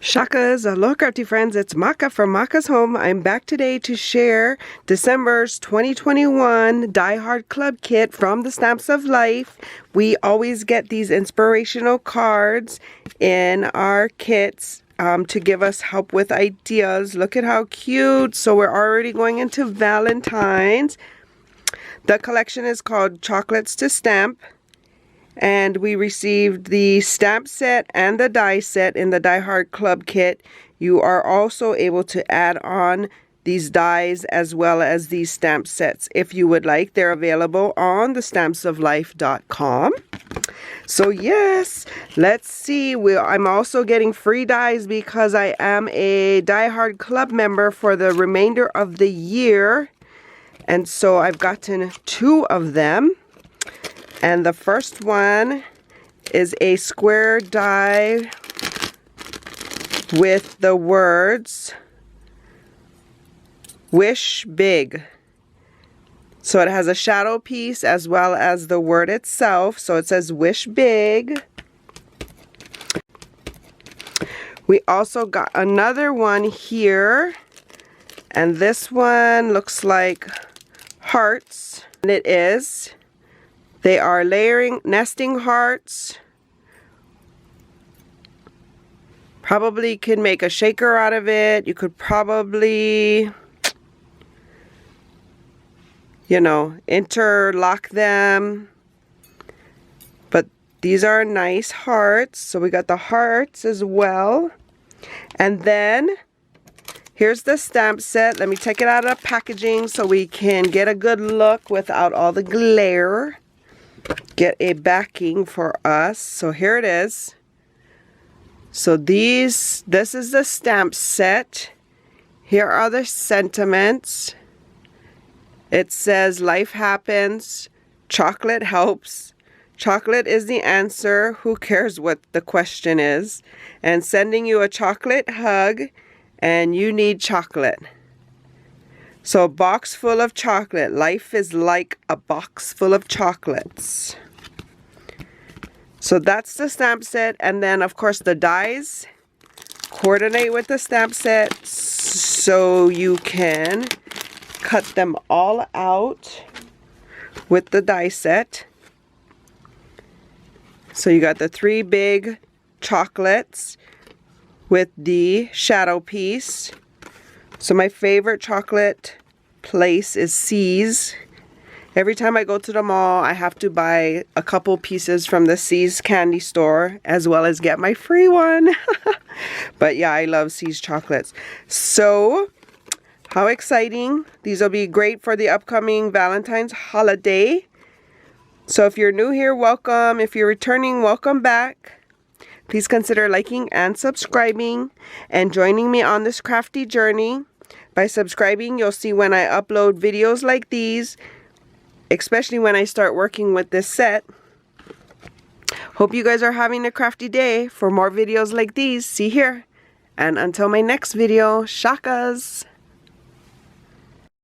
Shakas, aloha crafty friends, it's Maka from Makaz Home. I'm back today to share December's 2021 Die Hard Club Kit from the Stamps of Life. We always get these inspirational cards in our kits to give us help with ideas. Look at how cute. So we're already going into Valentine's. The collection is called Chocolate2stamp. And we received the stamp set and the die set in the Die Hard Club Kit. You are also able to add on these dies as well as these stamp sets if you would like. They're available on thestampsoflife.com. So yes, let's see. I'm also getting free dies because I am a Die Hard Club member for the remainder of the year. And so I've gotten 2 of them. And the first one is a square die with the words Wish Big. So it has a shadow piece as well as the word itself. So it says Wish Big. We also got another one here. And this one looks like hearts. And it is. They are nesting hearts. Probably can make a shaker out of it. You could probably, interlock them. But these are nice hearts. So we got the hearts as well. And then here's the stamp set. Let me take it out of packaging so we can get a good look without all the glare. Get a backing for us. So here it is. So this is the stamp set. Here are the sentiments. It says life happens, chocolate helps, chocolate is the answer, who cares what the question is, and sending you a chocolate hug, and you need chocolate. So a box full of chocolate. Life is like a box full of chocolates. So that's the stamp set. And then, of course, the dies coordinate with the stamp set so you can cut them all out with the die set. So you got the 3 big chocolates with the shadow piece. So my favorite chocolate place is C's. Every time I go to the mall, I have to buy a couple pieces from the C's candy store as well as get my free one. But yeah, I love C's chocolates. So, how exciting. These will be great for the upcoming Valentine's holiday. So if you're new here, welcome. If you're returning, welcome back. Please consider liking and subscribing and joining me on this crafty journey. By subscribing, you'll see when I upload videos like these, especially when I start working with this set. Hope you guys are having a crafty day. For more videos like these, see here. And until my next video, shakas!